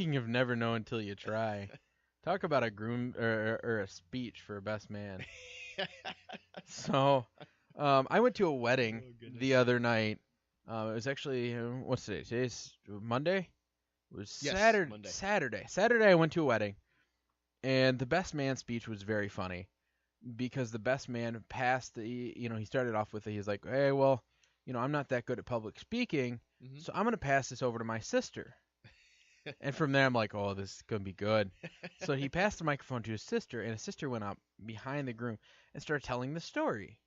Speaking of never know until you try, talk about a groom or a speech for a best man. So, I went to a wedding the other night. It was actually what's today? Today's Monday. It was Yes, Saturday. Monday. Saturday, I went to a wedding, and the best man speech was very funny because the best man passed the. He started off with he's like, hey, well, I'm not that good at public speaking, Hmm. so I'm gonna pass this over to my sister. And from there, I'm like, oh, this is gonna be good. So he passed the microphone to his sister, and his sister went up behind the groom and started telling the story.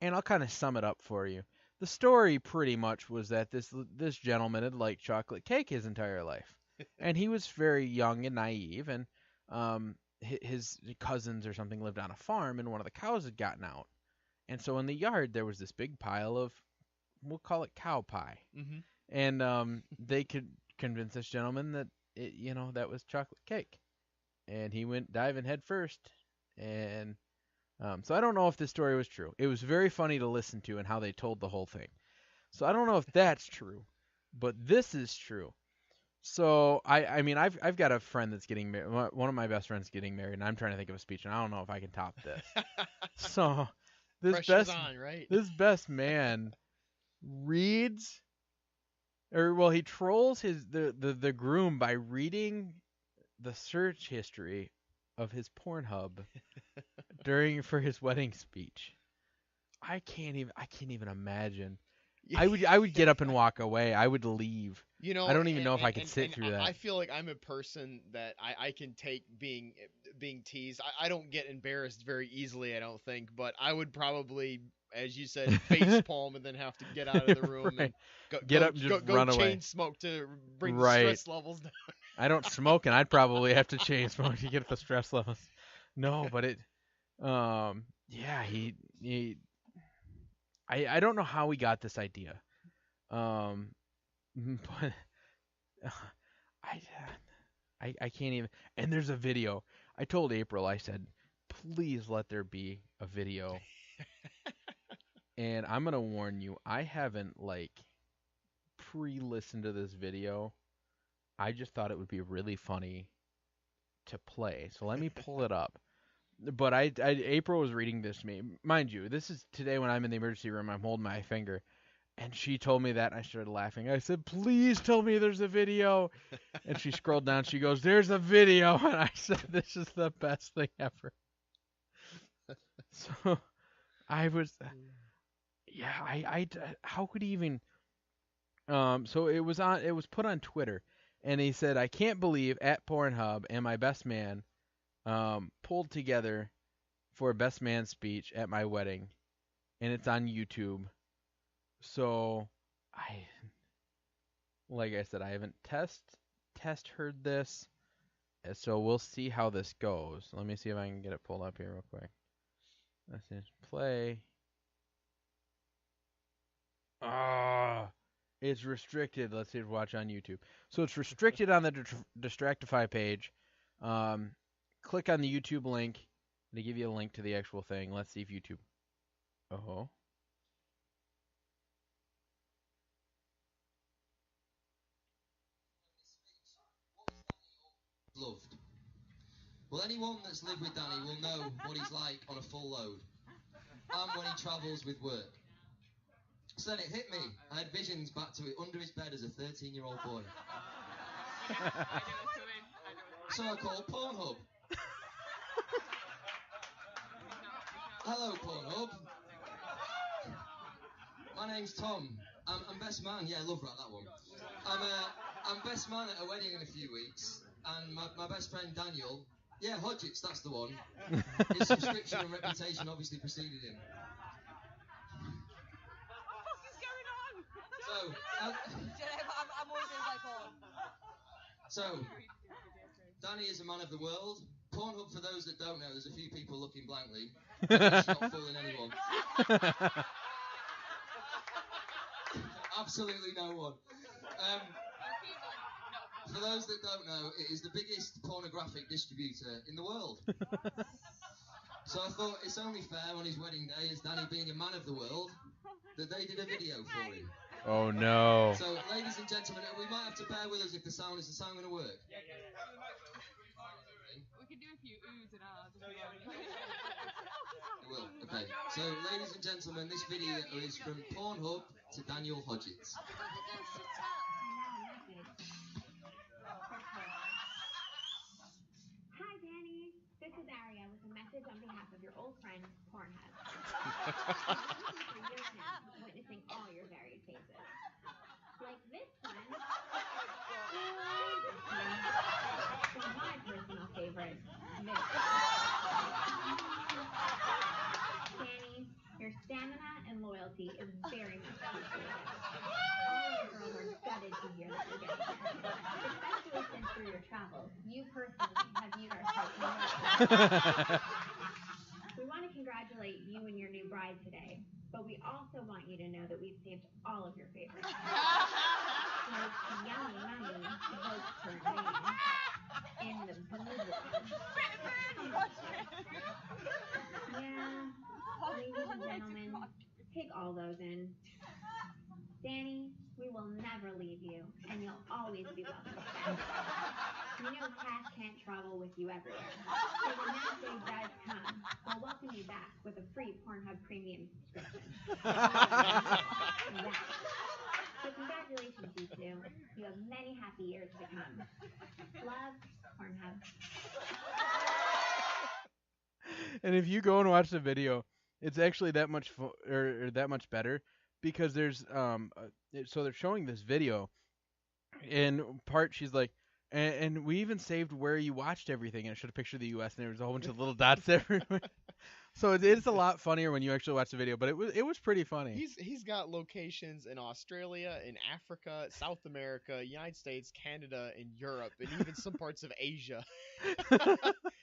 And I'll kind of sum it up for you. The story pretty much was that this gentleman had liked chocolate cake his entire life, and he was very young and naive. And his cousins or something lived on a farm, and one of the cows had gotten out. And so in the yard there was this big pile of, we'll call it cow pie, Hmm. and they could convince this gentleman that that was chocolate cake, and he went diving head first. And so I don't know if this story was true. It was very funny to listen to and how they told the whole thing. So I don't know if that's true, but this is true. So I mean I've got a friend that's getting married. One of my best friends getting married, and I'm trying to think of a speech, and I don't know if I can top this. So this Pressure's best on, right? this best man reads, or well, he trolls the groom by reading the search history of his Pornhub for his wedding speech. I can't even imagine. I would get up and walk away. I would leave. I don't even know if I could sit through I that. feel like I'm a person that I can take being teased. I don't get embarrassed very easily, I don't think, but I would probably, as you said, face palm and then have to get out of the room Right. and go Get go up and just go, go run chain away. smoke to bring the Right. stress levels down. I don't smoke, and I'd probably have to chain smoke to get the stress levels. No, but yeah, he I don't know how he got this idea. Um, but I I can't even. And there's a video. I told April, I said, please let there be a video. And I'm gonna warn you, I haven't pre-listened to this video. I just thought it would be really funny to play. So let me pull it up. But April was reading this to me. Mind you, this is today when I'm in the emergency room. I'm holding my finger, and she told me that, and I started laughing. I said, "Please tell me there's a video." And she scrolled down. She goes, "There's a video," and I said, "This is the best thing ever." So I was, yeah, how could he even? So it was put on Twitter, and he said, "I can't believe at Pornhub and my best man pulled together for a best man speech at my wedding, and it's on YouTube." So like I said, I haven't test heard this, so we'll see how this goes. Let me see if I can get it pulled up here real quick. Let's see, play. Ah, it's restricted. Let's see if watch on YouTube. So it's restricted on the Distractify page. Um, Click on the YouTube link. They give you a link to the actual thing. Let's see if YouTube. Oh. Loved. Well, anyone that's lived with Danny will know what he's like on a full load, and when he travels with work. So then it hit me. I had visions back to it under his bed as a 13-year-old boy. So I called Pornhub. Hello, Pornhub. My name's Tom. I'm best man. Yeah, love that one. I'm best man at a wedding in a few weeks, and my best friend Daniel. Yeah, Hodgetts, that's the one. His subscription and reputation obviously preceded him. So, I'm always in my phone. So, Danny is a man of the world. Pornhub, for those that don't know, there's a few people looking blankly. She's not fooling anyone. Absolutely no one. For those that don't know, it is the biggest pornographic distributor in the world. So I thought it's only fair on his wedding day, as Danny being a man of the world, that they did a video for him. Oh no. So, ladies and gentlemen, we might have to bear with us if the sound going to work. We could do a few oohs and ahs if you It will. Okay. So, ladies and gentlemen, this video is from Pornhub to Daniel Hodgetts. Hi, Danny. This is Aria with a message on behalf of your old friend, Pornhub. For years now, witnessing all your varied faces. Like this one. Or my personal favorite, this Danny, your stamina and loyalty is very much appreciated. All the girls are gutted to hear that you're getting married, especially since through your travels, you personally have viewed our site more. We want to congratulate you and your new bride today, but we also want you to know that we've saved all of your favorites. Like Yummy Mummy votes her name in the blue one. Yeah, ladies and gentlemen, take all those in. Danny, we will never leave you, and you'll always be welcome back. You know Cash can't travel with you everywhere, so when that day does come, we'll welcome you back with a free Pornhub Premium subscription. Yeah. So congratulations, you two. You have many happy years to come. Love, Pornhub. And if you go and watch the video, it's actually that much or that much better because there's so they're showing this video, and part she's like, and we even saved where you watched everything, and it showed a picture of the U.S. and there was a whole bunch of little dots everywhere. So it's a lot funnier when you actually watch the video, but it was pretty funny. He's got locations in Australia, in Africa, South America, United States, Canada, and Europe, and even some parts of Asia.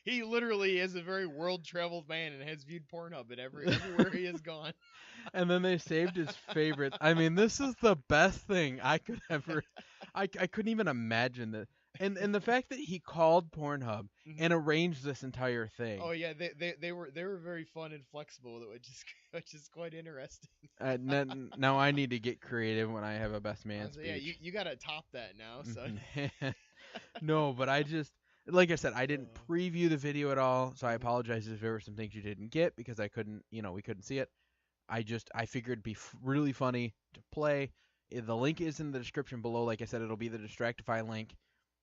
He literally is a very world-traveled man and has viewed Pornhub at everywhere he has gone. And then they saved his favorites. I mean, this is the best thing I could ever. I couldn't even imagine that. And the fact that he called Pornhub and arranged this entire thing. Oh yeah, they were very fun and flexible, which is quite interesting. Now I need to get creative when I have a best man speech. Yeah, you gotta top that now. So no, but I just like I said, I didn't preview the video at all, so I apologize if there were some things you didn't get because I couldn't, we couldn't see it. I figured it'd be really funny to play. The link is in the description below. Like I said, it'll be the Distractify link.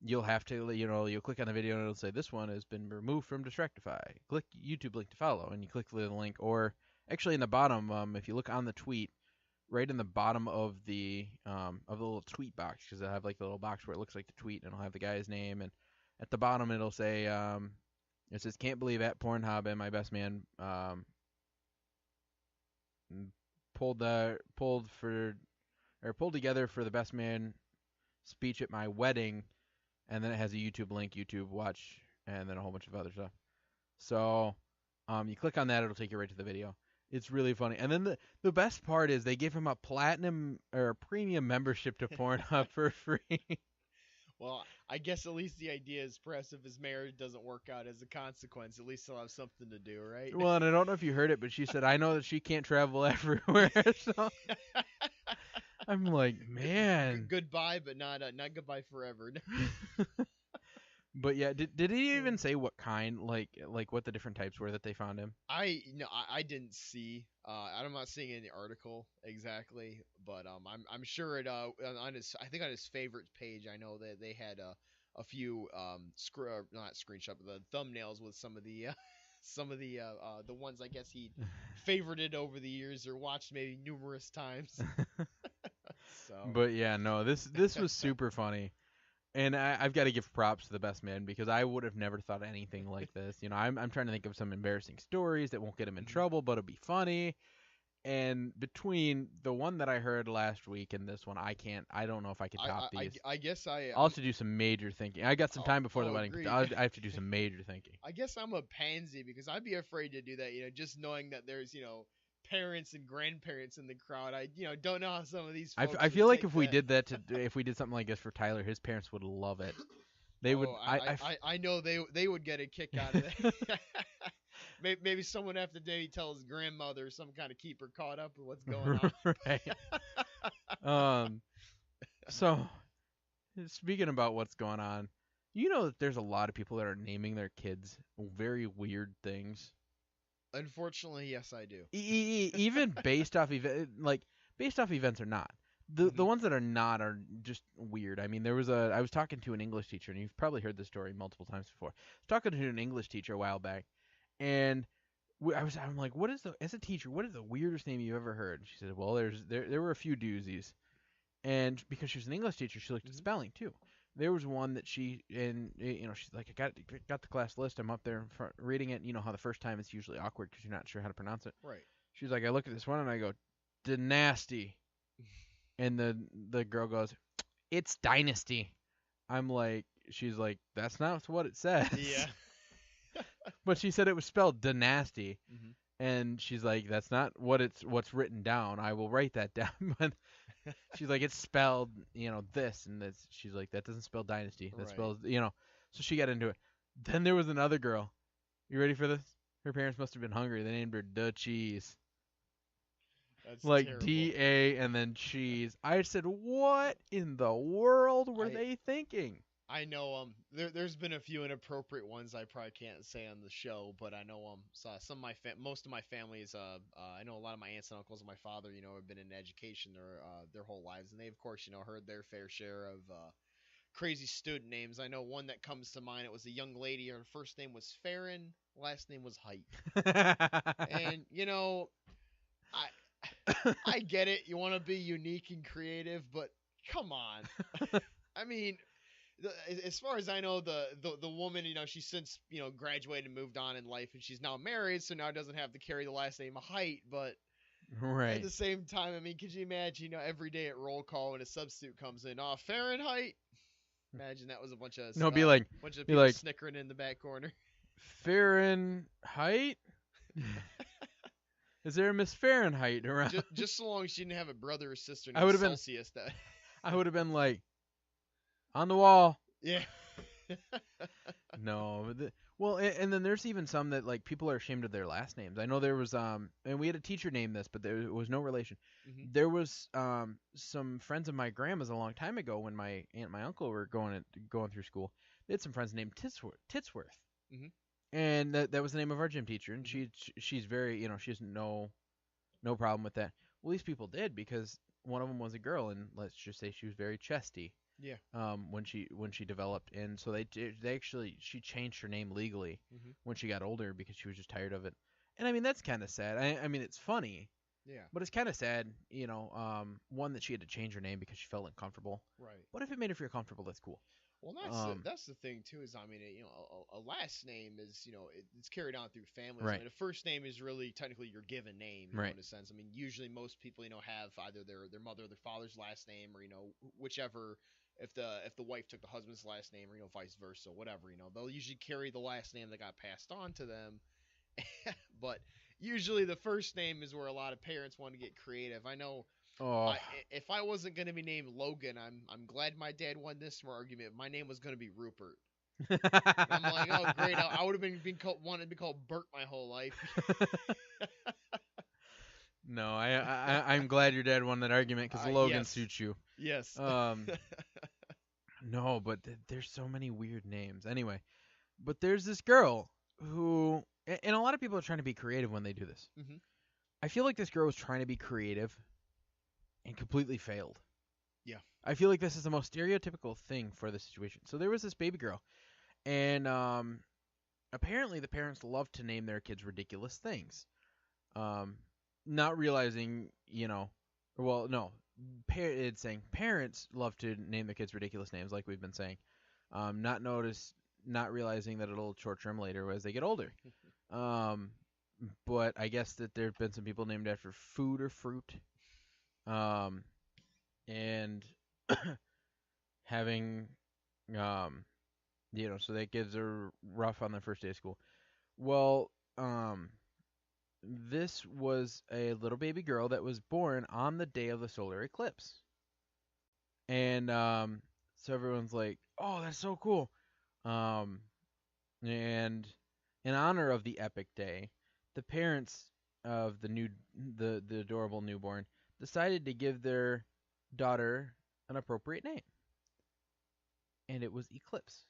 You'll have to, you'll click on the video and it'll say this one has been removed from Distractify. Click YouTube link to follow, and you click the link. Or actually in the bottom, if you look on the tweet, right in the bottom of the little tweet box, because I have like the little box where it looks like the tweet, and it'll have the guy's name, and at the bottom it'll say it says can't believe at Pornhub and my best man pulled together for the best man speech at my wedding. And then it has a YouTube link, YouTube watch, and then a whole bunch of other stuff. So you click on that, it'll take you right to the video. It's really funny. And then the best part is they give him a platinum or premium membership to Pornhub for free. Well, I guess at least the idea is perhaps if his marriage doesn't work out as a consequence, at least he'll have something to do, right? Well, and I don't know if you heard it, but she said, I know that she can't travel everywhere. So I'm like, man. Goodbye, but not goodbye forever. But yeah, did he even say what kind, like what the different types were that they found him? I didn't see. I'm not seeing any article exactly, but I'm sure it on his favorites page. I know that they had a few not screenshot, but the thumbnails with some of the the ones I guess he favorited over the years or watched maybe numerous times. So. But yeah, no, this was super funny. And I've got to give props to the best man because I would have never thought anything like this. I'm trying to think of some embarrassing stories that won't get him in trouble, but it'll be funny. And between the one that I heard last week and this one, I don't know if I can top these. I guess I'll have to do some major thinking. I got some time before the wedding. I have to do some major thinking. I guess I'm a pansy because I'd be afraid to do that. Just knowing that there's parents and grandparents in the crowd. I don't know how some of these folks I feel like if we did if we did something like this for Tyler, his parents would love it. They would. I know they would get a kick out of it. Maybe someone have to maybe tell his grandmother, some kind of keep her caught up with what's going on. Right. Um, so speaking about what's going on, you know that there's a lot of people that are naming their kids very weird things. Unfortunately, yes, I do. Even based off based off events or not. The Mhm. ones that are not are just weird. I mean, I was talking to an English teacher, and you've probably heard this story multiple times before. I was talking to an English teacher a while back, and I'm like, as a teacher, what is the weirdest name you've ever heard? And she said, well, there were a few doozies, and because she was an English teacher, she looked at Mhm. spelling too. There was one that she's like, I got the class list. I'm up there in front reading it. You know how the first time it's usually awkward because you're not sure how to pronounce it. Right. She's like, I look at this one and I go, Dynasty. And the girl goes, it's Dynasty. I'm like, she's like, that's not what it says. Yeah. But she said it was spelled Dynasty. Mhm. And she's like, that's not what's written down. I will write that down. But she's like, it's spelled, this and this. She's like, that doesn't spell Dynasty. That Right. spells, So she got into it. Then there was another girl. You ready for this? Her parents must have been hungry. They named her Da Cheese. That's Like terrible. DA and then cheese. I said, what in the world were they thinking? I know there's been a few inappropriate ones I probably can't say on the show, but I know some of my most of my family is I know a lot of my aunts and uncles and my father, have been in education their whole lives, and they of course, heard their fair share of crazy student names. I know one that comes to mind. It was a young lady. Her first name was Farron, last name was Height. And I get it. You want to be unique and creative, but come on. I mean, as far as I know, the woman, she's since graduated and moved on in life, and she's now married, so now doesn't have to carry the last name of Height. But Right. at the same time, I mean, could you imagine, every day at roll call when a substitute comes in, Fahrenheit? Imagine that was a bunch of No, be bunch of people like snickering in the back corner. Fahrenheit? Is there a Miss Fahrenheit around? Just so long as she didn't have a brother or sister I named would've been- Celsius. That I would have been like, on the wall. yeah. No. Well, and then there's even some that like people are ashamed of their last names. I know there was and we had a teacher name this, but there was no relation. Mhm. There was some friends of my grandma's a long time ago when my aunt and my uncle were going through school. They had some friends named Titsworth. Mhm. And that was the name of our gym teacher, and Mhm. she's very, she has no problem with that. Well, these people did because one of them was a girl, and let's just say she was very chesty. Yeah. When she developed, and so she changed her name legally Mhm. when she got older because she was just tired of it. And I mean that's kind of sad. I mean it's funny, Yeah. but it's kind of sad, one that she had to change her name because she felt uncomfortable. Right. But if it made her feel comfortable, that's cool. Well, that's the thing too. Is I mean, a last name is it's carried on through families. Right. I mean, a first name is really technically your given name, Right. in a sense. I mean, usually most people have either their mother or their father's last name, or whichever. If the wife took the husband's last name, or vice versa, whatever. They'll usually carry the last name that got passed on to them. But usually the first name is where a lot of parents want to get creative. I know. Oh, If I wasn't going to be named Logan, I'm glad my dad won this smart argument. My name was going to be Rupert. I'm like, oh great, I would have wanted to be called Bert my whole life. No, I'm glad your dad won that argument because Logan yes. suits you. Yes. No, but there's so many weird names. Anyway, but there's this girl who, and a lot of people are trying to be creative when they do this. Mhm. I feel like this girl was trying to be creative and completely failed. Yeah. I feel like this is the most stereotypical thing for this situation. So there was this baby girl, and apparently the parents love to name their kids ridiculous things. Not realizing, well, no, it's saying parents love to name their kids ridiculous names, like we've been saying. Not realizing that it'll torture them later as they get older. But I guess that there've been some people named after food or fruit. And having, so that kids are rough on their first day of school. Well, this was a little baby girl that was born on the day of the solar eclipse. And so everyone's like, "Oh, that's so cool." And in honor of the epic day, the parents of the adorable newborn decided to give their daughter an appropriate name. And it was Eclipse.